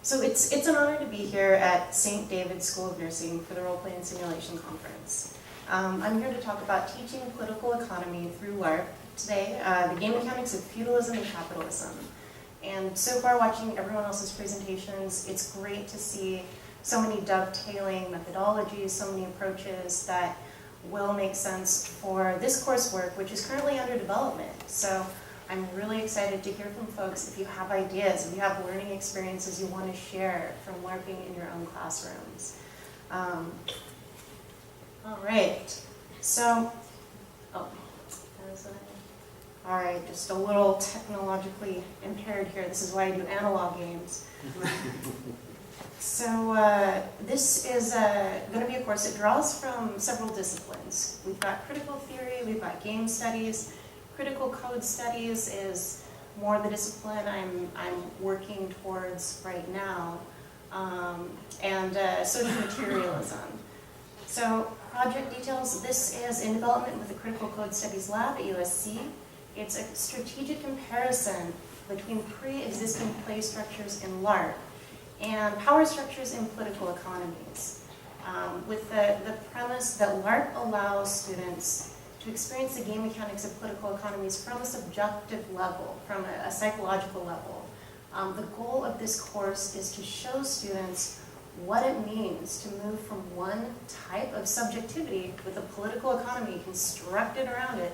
So it's an honor to be here at St. David's School of Nursing for the Role Play and Simulation Conference. I'm here to talk about teaching political economy through LARP today, the game mechanics of feudalism and capitalism. And so far, watching everyone else's presentations, it's great to see so many dovetailing methodologies, so many approaches that will make sense for this coursework, which is currently under development. So I'm really excited to hear from folks if you have ideas, if you have learning experiences you want to share from LARPing in your own classrooms. All right, so, all right, just a little technologically impaired here. This is why I do analog games. So this is going to be a course that draws from several disciplines. We've got critical theory, we've got game studies. Critical code studies is more the discipline I'm working towards right now, and social materialism. So project details, this is in development with the Critical Code Studies Lab at USC. It's a strategic comparison between pre-existing play structures in LARP and power structures in political economies, with the premise that LARP allows students to experience the game mechanics of political economies from a subjective level, from a psychological level. The goal of this course is to show students what it means to move from one type of subjectivity with a political economy constructed around it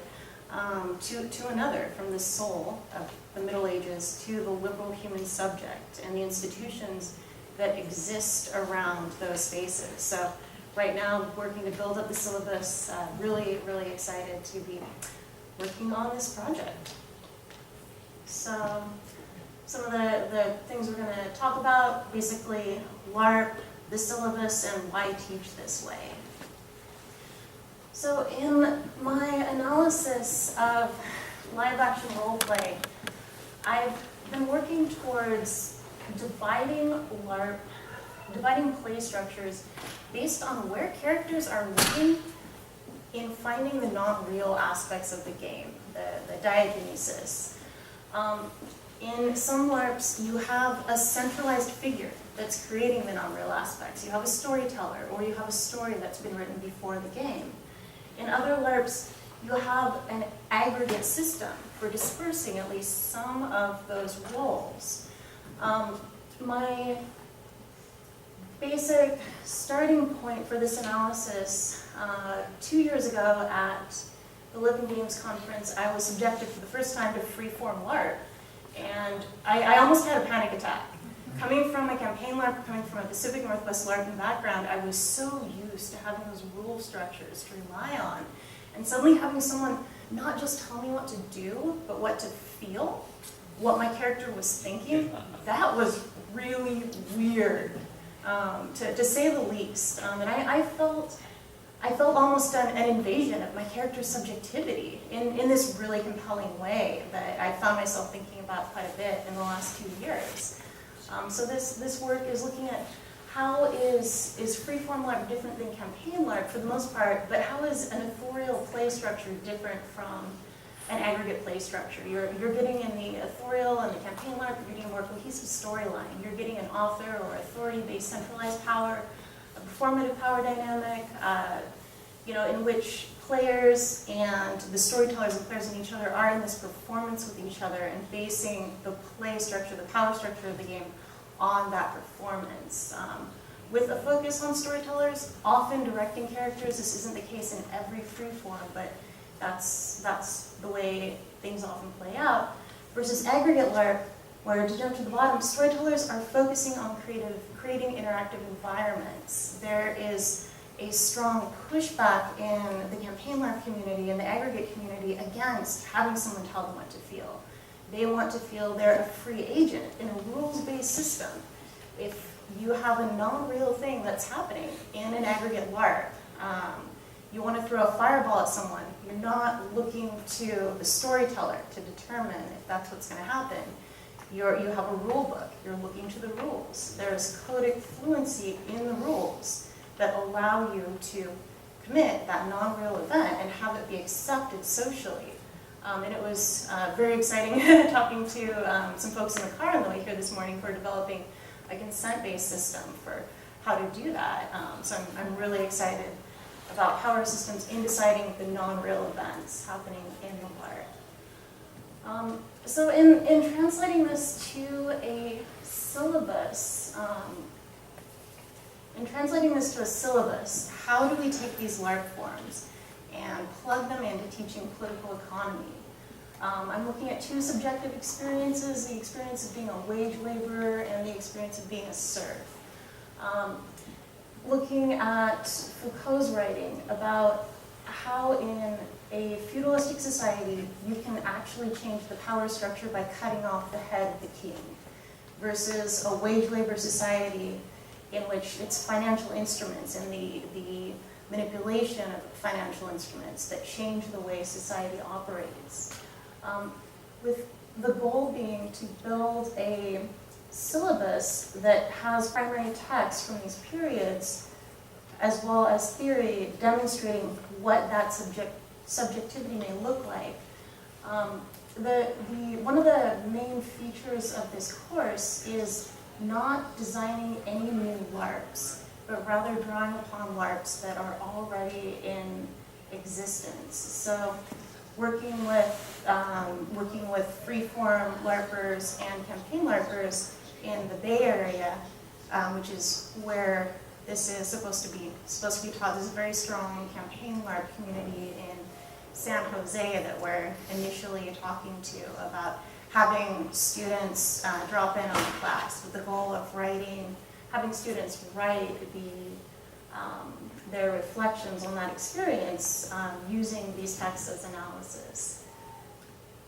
to another, from the soul of the Middle Ages to the liberal human subject and the institutions that exist around those spaces. So right now, working to build up the syllabus, really, really excited to be working on this project. So some of the things we're going to talk about, basically LARP, the syllabus, and why teach this way. So in my analysis of live action role play, I've been working towards dividing play structures based on where characters are looking in finding the non-real aspects of the game, the diakinesis. In some LARPs, you have a centralized figure that's creating the non-real aspects. You have a storyteller, or you have a story that's been written before the game. In other LARPs, you have an aggregate system for dispersing at least some of those roles. My basic starting point for this analysis, 2 years ago at the Living Games Conference, I was subjected for the first time to freeform LARP. And I almost had a panic attack. Coming from a campaign LARP, coming from a Pacific Northwest LARPing background, I was so used to having those rule structures to rely on. And suddenly having someone not just tell me what to do, but what to feel, what my character was thinking, that was really weird, to say the least. And I felt almost an invasion of my character's subjectivity in this really compelling way that I found myself thinking about quite a bit in the last 2 years. So this work is looking at how is freeform LARP different than campaign LARP for the most part, but how is an authorial play structure different from an aggregate play structure? You're getting in the authorial and the campaign LARP, you're getting a more cohesive storyline. You're getting an author or authority-based centralized power, a performative power dynamic, in which players and the storytellers and players in each other are in this performance with each other and basing the play structure, the power structure of the game on that performance. With a focus on storytellers, often directing characters. This isn't the case in every freeform, but that's the way things often play out. Versus aggregate LARP, where, to jump to the bottom, storytellers are focusing on creating interactive environments. There is a strong pushback in the campaign LARP community and the aggregate community against having someone tell them what to feel. They want to feel they're a free agent in a rules-based system. If you have a non-real thing that's happening in an aggregate LARP, you want to throw a fireball at someone, you're not looking to the storyteller to determine if that's what's going to happen. You have a rule book, you're looking to the rules. There's codic fluency in the rules that allow you to commit that non-real event and have it be accepted socially. And it was very exciting talking to some folks in the car on the way here this morning who are developing a consent-based system for how to do that. So I'm really excited about power systems in deciding the non-real events happening in the LARP. So in translating this to a syllabus, how do we take these LARP forms and plug them into teaching political economy? I'm looking at two subjective experiences, the experience of being a wage laborer and the experience of being a serf. Looking at Foucault's writing about how in a feudalistic society you can actually change the power structure by cutting off the head of the king, versus a wage labor society in which it's financial instruments and the manipulation of financial instruments that change the way society operates. With the goal being to build a syllabus that has primary text from these periods, as well as theory demonstrating what that subjectivity may look like. One of the main features of this course is not designing any new LARPs, but rather drawing upon LARPs that are already in existence. So working with freeform LARPers and campaign LARPers in the Bay Area, which is where this is supposed to be taught. There's a very strong campaign LARP community in San Jose that we're initially talking to about having students drop in on the class with the goal of having students write their reflections on that experience using these texts as analysis.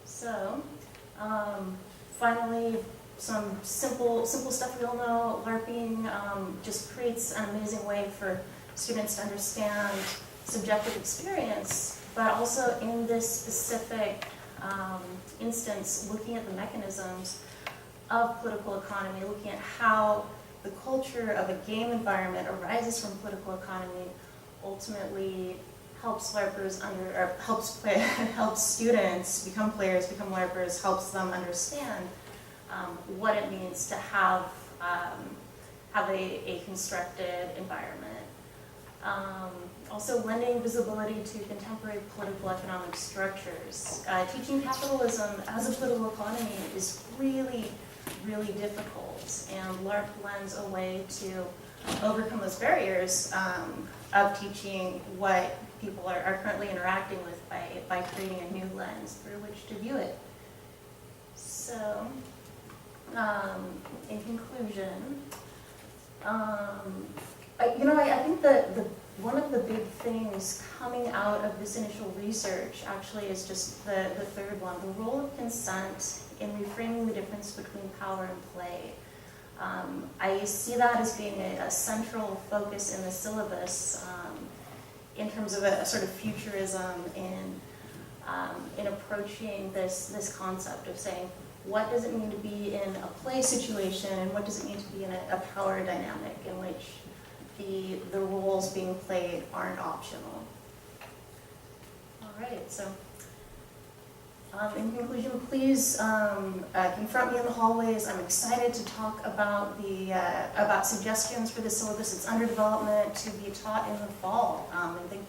So, finally, some simple stuff we all know. LARPing just creates an amazing way for students to understand subjective experience, but also in this specific instance, looking at the mechanisms of political economy, looking at how the culture of a game environment arises from political economy, ultimately helps LARPers helps students become players, become LARPers, helps them understand what it means to have a constructed environment. Also lending visibility to contemporary political economic structures. Teaching capitalism as a political economy is really, really difficult, and LARP lends a way to overcome those barriers of teaching what people are currently interacting with by creating a new lens through which to view it. So, in conclusion, I think that one of the big things coming out of this initial research actually is just the third one, the role of consent in reframing the difference between power and play. I see that as being a central focus in the syllabus in terms of a sort of futurism in approaching this concept of saying, what does it mean to be in a play situation, and what does it mean to be in a power dynamic in which the roles being played aren't optional. All right, so in conclusion, please confront me in the hallways. I'm excited to talk about about suggestions for the syllabus. It's under development to be taught in the fall. And thank